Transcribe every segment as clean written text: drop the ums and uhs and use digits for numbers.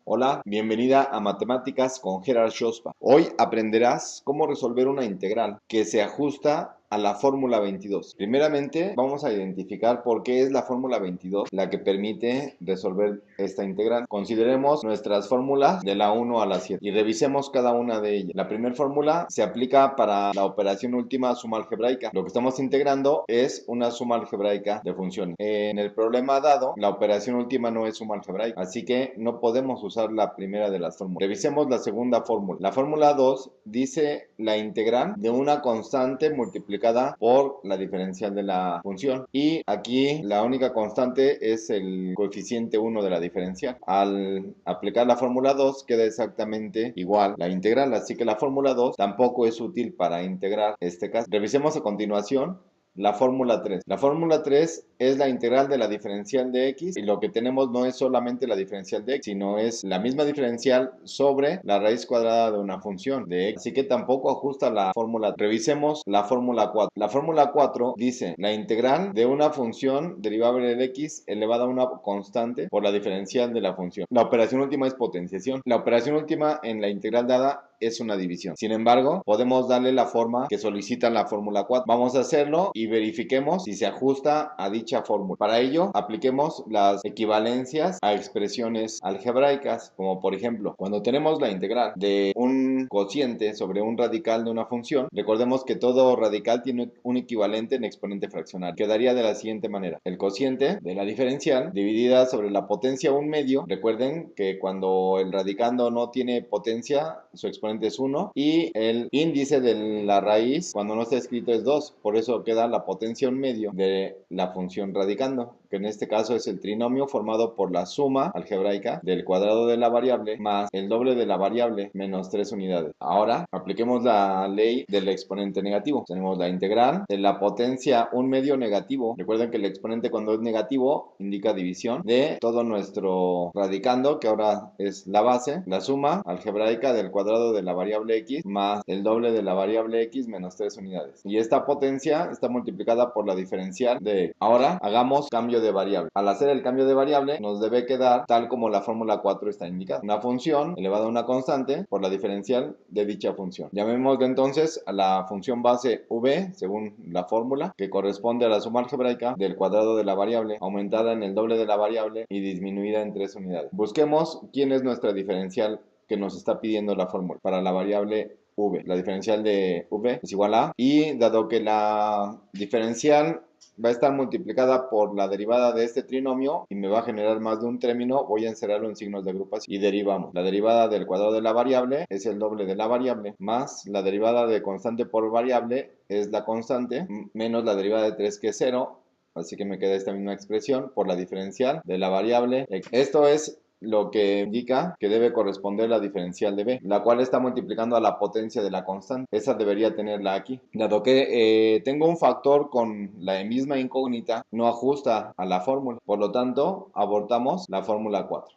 Hola, bienvenida a Matemáticas con Gerard Schospa. Hoy aprenderás cómo resolver una integral que se ajusta a la fórmula 22. Primeramente, vamos a identificar por qué es la fórmula 22 la que permite resolver esta integral. Consideremos nuestras fórmulas de la 1 a la 7 y revisemos cada una de ellas. La primera fórmula se aplica para la operación última suma algebraica. Lo que estamos integrando es una suma algebraica de funciones. En el problema dado, la operación última no es suma algebraica, así que no podemos usar la primera de las fórmulas. Revisemos la segunda fórmula. La fórmula 2 dice la integral de una constante multiplicada por la diferencial de la función, y aquí la única constante es el coeficiente 1 de la diferencial. Al aplicar la fórmula 2 queda exactamente igual la integral, así que la fórmula 2 tampoco es útil para integrar este caso. Revisemos a continuación la fórmula 3. La fórmula 3 es la integral de la diferencial de x, y lo que tenemos no es solamente la diferencial de x, sino es la misma diferencial sobre la raíz cuadrada de una función de x, así que tampoco ajusta la fórmula. Revisemos la fórmula 4. La fórmula 4 dice la integral de una función derivable de x elevada a una constante por la diferencial de la función. La operación última es potenciación. La operación última en la integral dada es una división. Sin embargo, podemos darle la forma que solicita la fórmula 4. Vamos a hacerlo y verifiquemos si se ajusta a dicha fórmula. Para ello, apliquemos las equivalencias a expresiones algebraicas, como por ejemplo, cuando tenemos la integral de un cociente sobre un radical de una función, recordemos que todo radical tiene un equivalente en exponente fraccionario. Quedaría de la siguiente manera: el cociente de la diferencial dividida sobre la potencia 1/2. Recuerden que cuando el radicando no tiene potencia, su exponente es 1, y el índice de la raíz cuando no está escrito es 2, por eso queda la potencia 1/2 de la función radicando, que en este caso es el trinomio formado por la suma algebraica del cuadrado de la variable más el doble de la variable menos 3 unidades. Ahora apliquemos la ley del exponente negativo. Tenemos la integral de la potencia 1/2 negativo. Recuerden que el exponente cuando es negativo indica división de todo nuestro radicando, que ahora es la base, la suma algebraica del cuadrado de la variable x más el doble de la variable x menos 3 unidades. Y esta potencia está multiplicada por la diferencial de x. Ahora hagamos cambio de variable. Al hacer el cambio de variable nos debe quedar tal como la fórmula 4 está indicada: una función elevada a una constante por la diferencial de dicha función. Llamémosle entonces a la función base v, según la fórmula, que corresponde a la suma algebraica del cuadrado de la variable aumentada en el doble de la variable y disminuida en 3 unidades. Busquemos quién es nuestra diferencial que nos está pidiendo la fórmula para la variable v. La diferencial de v es igual a, y dado que la diferencial va a estar multiplicada por la derivada de este trinomio y me va a generar más de un término, voy a encerrarlo en signos de agrupación y derivamos. La derivada del cuadrado de la variable es el doble de la variable, más la derivada de constante por variable es la constante, menos la derivada de 3, que es 0. Así que me queda esta misma expresión por la diferencial de la variable x. Esto es lo que indica que debe corresponder la diferencial de b, la cual está multiplicando a la potencia de la constante. Esa debería tenerla aquí. Dado que tengo un factor con la misma incógnita, no ajusta a la fórmula. Por lo tanto, abortamos la fórmula 4.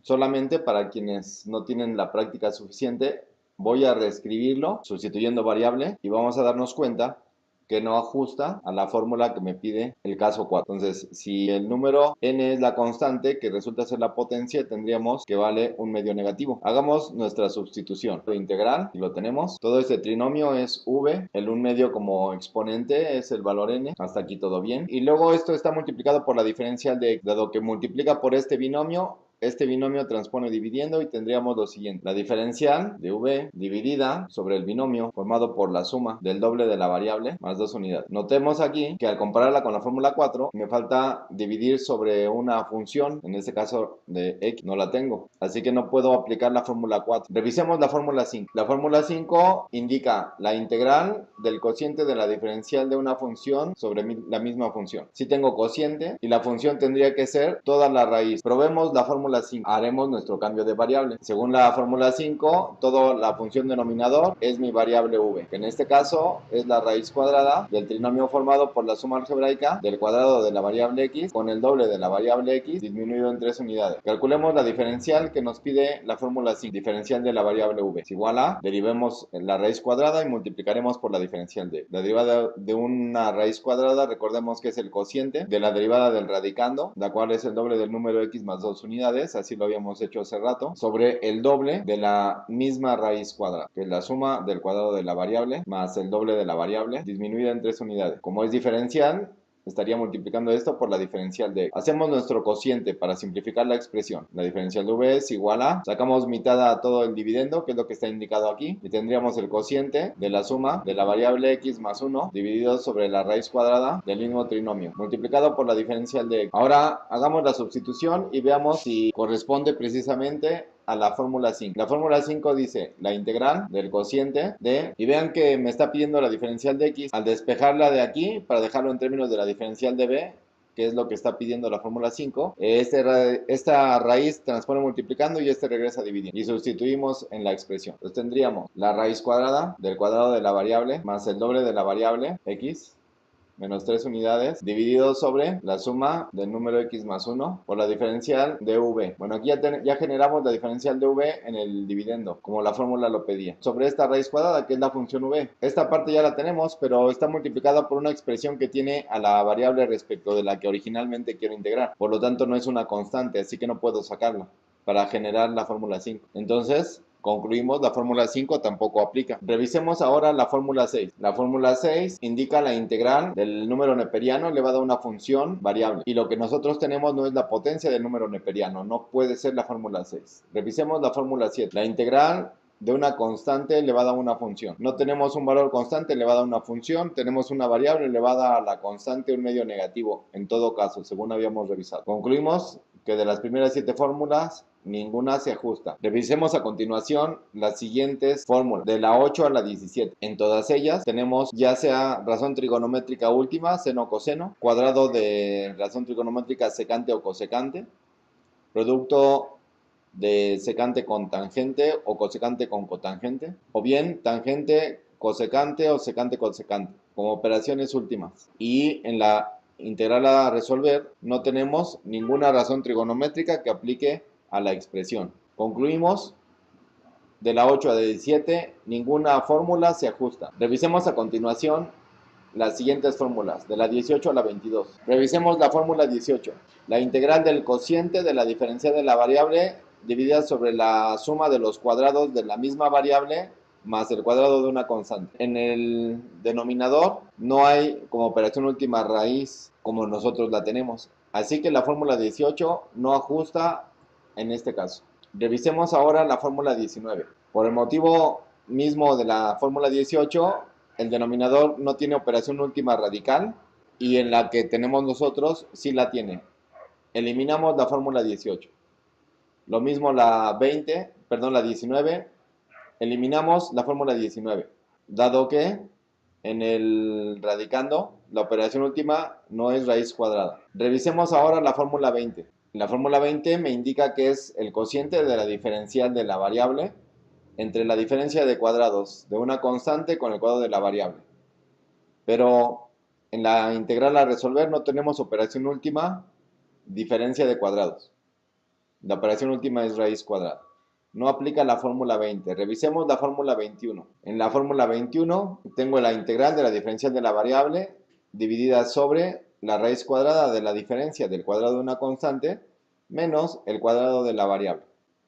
Solamente para quienes no tienen la práctica suficiente, voy a reescribirlo sustituyendo variable y vamos a darnos cuenta que no ajusta a la fórmula que me pide el caso 4. Entonces, si el número n es la constante, que resulta ser la potencia, tendríamos que vale 1/2 negativo. Hagamos nuestra sustitución. Lo integral, y lo tenemos. Todo este trinomio es v, el 1/2 como exponente es el valor n. Hasta aquí todo bien. Y luego esto está multiplicado por la diferencial de x. Dado que multiplica por este binomio transpone dividiendo y tendríamos lo siguiente: la diferencial de v dividida sobre el binomio formado por la suma del doble de la variable más 2 unidades. Notemos aquí que al compararla con la fórmula 4 me falta dividir sobre una función, en este caso de x, no la tengo, así que no puedo aplicar la fórmula 4. Revisemos la fórmula 5. La fórmula 5 indica la integral del cociente de la diferencial de una función sobre la misma función. Si tengo cociente y la función tendría que ser toda la raíz. Probemos la fórmula 5. Haremos nuestro cambio de variable. Según la fórmula 5, toda la función denominador es mi variable v, que en este caso es la raíz cuadrada del trinomio formado por la suma algebraica del cuadrado de la variable x con el doble de la variable x disminuido en 3 unidades. Calculemos la diferencial que nos pide la fórmula 5. Diferencial de la variable v es igual a, derivemos la raíz cuadrada y multiplicaremos por la diferencial de. La derivada de una raíz cuadrada, recordemos que es el cociente de la derivada del radicando, la cual es el doble del número x más 2 unidades, unidades, así lo habíamos hecho hace rato, sobre el doble de la misma raíz cuadrada, que es la suma del cuadrado de la variable más el doble de la variable disminuida en 3 unidades. Como es diferencial, estaría multiplicando esto por la diferencial de x. Hacemos nuestro cociente para simplificar la expresión. La diferencial de v es igual a, sacamos mitad a todo el dividendo, que es lo que está indicado aquí, y tendríamos el cociente de la suma de la variable x más 1 dividido sobre la raíz cuadrada del mismo trinomio, multiplicado por la diferencial de x. Ahora hagamos la sustitución y veamos si corresponde precisamente a la fórmula 5. La fórmula 5 dice la integral del cociente de, y vean que me está pidiendo la diferencial de x, al despejarla de aquí, para dejarlo en términos de la diferencial de b, que es lo que está pidiendo la fórmula 5, esta raíz transpone multiplicando y regresa dividiendo. Y sustituimos en la expresión. Entonces tendríamos la raíz cuadrada del cuadrado de la variable más el doble de la variable x menos 3 unidades, dividido sobre la suma del número x más 1 por la diferencial de v. Bueno, aquí ya generamos la diferencial de v en el dividendo, como la fórmula lo pedía. Sobre esta raíz cuadrada, que es la función v. Esta parte ya la tenemos, pero está multiplicada por una expresión que tiene a la variable respecto de la que originalmente quiero integrar. Por lo tanto, no es una constante, así que no puedo sacarla para generar la fórmula 5. Entonces, concluimos, la fórmula 5 tampoco aplica. Revisemos ahora la fórmula 6. La fórmula 6 indica la integral del número neperiano elevado a una función variable. Y lo que nosotros tenemos no es la potencia del número neperiano, no puede ser la fórmula 6. Revisemos la fórmula 7. La integral de una constante elevada a una función. No tenemos un valor constante elevado a una función, tenemos una variable elevada a la constante, un medio negativo, en todo caso, según habíamos revisado. Concluimos que de las primeras 7 fórmulas, ninguna se ajusta. Revisemos a continuación las siguientes fórmulas, de la 8 a la 17. En todas ellas tenemos ya sea razón trigonométrica última, seno o coseno, cuadrado de razón trigonométrica secante o cosecante, producto de secante con tangente o cosecante con cotangente, o bien tangente cosecante o secante cosecante, como operaciones últimas. Y en la integral a resolver no tenemos ninguna razón trigonométrica que aplique a la expresión. Concluimos, de la 8 a la 17, ninguna fórmula se ajusta. Revisemos a continuación las siguientes fórmulas, de la 18 a la 22. Revisemos la fórmula 18. La integral del cociente de la diferencial de la variable dividida sobre la suma de los cuadrados de la misma variable más el cuadrado de una constante. En el denominador no hay como operación última raíz como nosotros la tenemos. Así que la fórmula 18 no ajusta en este caso. Revisemos ahora la fórmula 19. Por el motivo mismo de la fórmula 18, el denominador no tiene operación última radical y en la que tenemos nosotros sí la tiene. Eliminamos la fórmula 18. Lo mismo la 19, eliminamos la fórmula 19, dado que en el radicando la operación última no es raíz cuadrada. Revisemos ahora la fórmula 20. La fórmula 20 me indica que es el cociente de la diferencial de la variable entre la diferencia de cuadrados de una constante con el cuadrado de la variable. Pero en la integral a resolver no tenemos operación última, diferencia de cuadrados. La operación última es raíz cuadrada. No aplica la fórmula 20. Revisemos la fórmula 21. En la fórmula 21 tengo la integral de la diferencial de la variable dividida sobre la raíz cuadrada de la diferencia del cuadrado de una constante menos el cuadrado de la variable.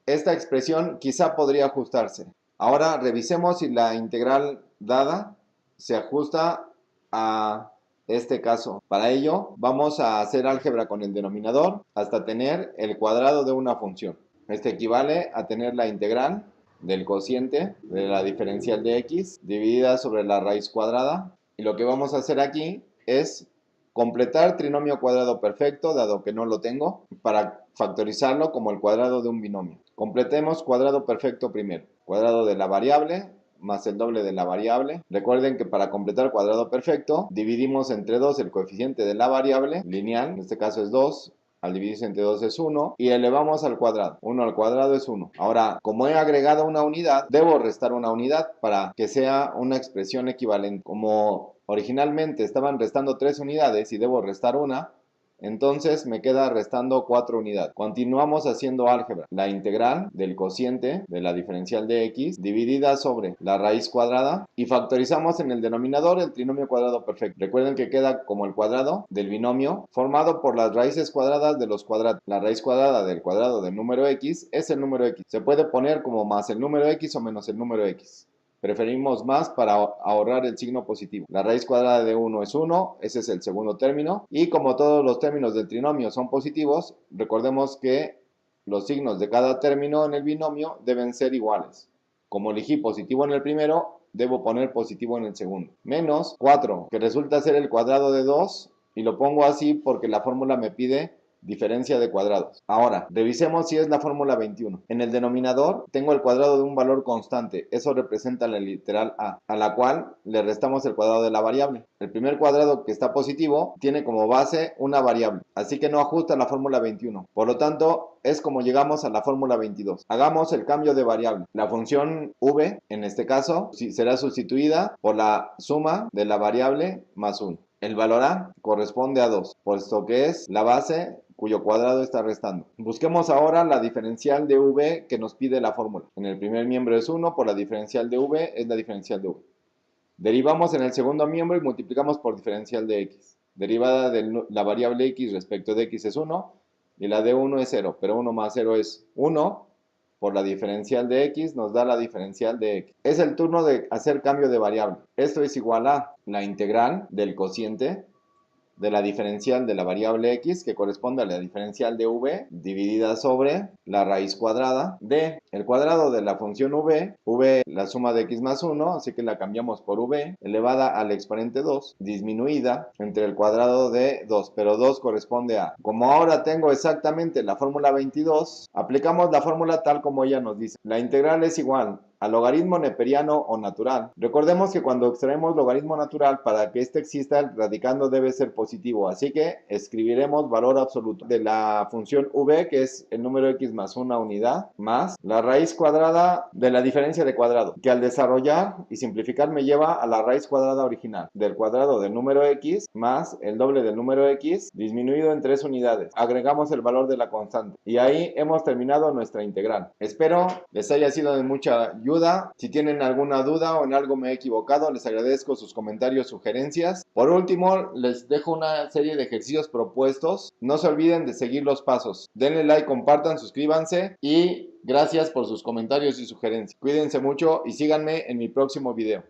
Esta expresión quizá podría ajustarse. Ahora revisemos si la integral dada se ajusta a este caso. Para ello vamos a hacer álgebra con el denominador hasta tener el cuadrado de una función. Este equivale a tener la integral del cociente de la diferencial de x dividida sobre la raíz cuadrada. Y lo que vamos a hacer aquí es completar trinomio cuadrado perfecto, dado que no lo tengo, para factorizarlo como el cuadrado de un binomio. Completemos cuadrado perfecto primero. Cuadrado de la variable más el doble de la variable. Recuerden que para completar cuadrado perfecto, dividimos entre 2 el coeficiente de la variable lineal, en este caso es 2, al dividirse entre 2 es 1, y elevamos al cuadrado. 1 al cuadrado es 1. Ahora, como he agregado una unidad, debo restar una unidad para que sea una expresión equivalente. Como originalmente estaban restando 3 unidades y debo restar una, Entonces me queda restando 4 unidades. Continuamos haciendo álgebra. La integral del cociente de la diferencial de x dividida sobre la raíz cuadrada y factorizamos en el denominador el trinomio cuadrado perfecto. Recuerden que queda como el cuadrado del binomio formado por las raíces cuadradas de los cuadrados. La raíz cuadrada del cuadrado del número x es el número x. Se puede poner como más el número x o menos el número x. Preferimos más para ahorrar el signo positivo. La raíz cuadrada de 1 es 1, ese es el segundo término. Y como todos los términos del trinomio son positivos, recordemos que los signos de cada término en el binomio deben ser iguales. Como elegí positivo en el primero, debo poner positivo en el segundo. Menos 4, que resulta ser el cuadrado de 2, y lo pongo así porque la fórmula me pide diferencia de cuadrados. Ahora, revisemos si es la fórmula 21. En el denominador tengo el cuadrado de un valor constante. Eso representa la literal a la cual le restamos el cuadrado de la variable. El primer cuadrado que está positivo tiene como base una variable, así que no ajusta la fórmula 21. Por lo tanto, es como llegamos a la fórmula 22. Hagamos el cambio de variable. La función v, en este caso, será sustituida por la suma de la variable más 1. El valor a corresponde a 2, puesto que es la base cuyo cuadrado está restando. Busquemos ahora la diferencial de v que nos pide la fórmula. En el primer miembro es 1, por la diferencial de v es la diferencial de v. Derivamos en el segundo miembro y multiplicamos por diferencial de x. Derivada de la variable x respecto de x es 1 y la de 1 es 0, pero 1 más 0 es 1. Por la diferencial de x nos da la diferencial de x. Es el turno de hacer cambio de variable. Esto es igual a la integral del cociente de la diferencial de la variable x, que corresponde a la diferencial de v, dividida sobre la raíz cuadrada de el cuadrado de la función v, la suma de x más 1, así que la cambiamos por v, elevada al exponente 2, disminuida entre el cuadrado de 2, pero 2 corresponde a. Como ahora tengo exactamente la fórmula 22, aplicamos la fórmula tal como ella nos dice. La integral es igual al logaritmo neperiano o natural. Recordemos que cuando extraemos logaritmo natural, para que este exista, el radicando debe ser positivo, así que escribiremos valor absoluto de la función v, que es el número x más una unidad, más la raíz cuadrada de la diferencia de cuadrado, que al desarrollar y simplificar me lleva a la raíz cuadrada original, del cuadrado del número x más el doble del número x, disminuido en 3 unidades. Agregamos el valor de la constante, y ahí hemos terminado nuestra integral. Espero les haya sido de mucha ayuda. Si tienen alguna duda o en algo me he equivocado, les agradezco sus comentarios, sugerencias. Por último, les dejo una serie de ejercicios propuestos. No se olviden de seguir los pasos. Denle like, compartan, suscríbanse y gracias por sus comentarios y sugerencias. Cuídense mucho y síganme en mi próximo video.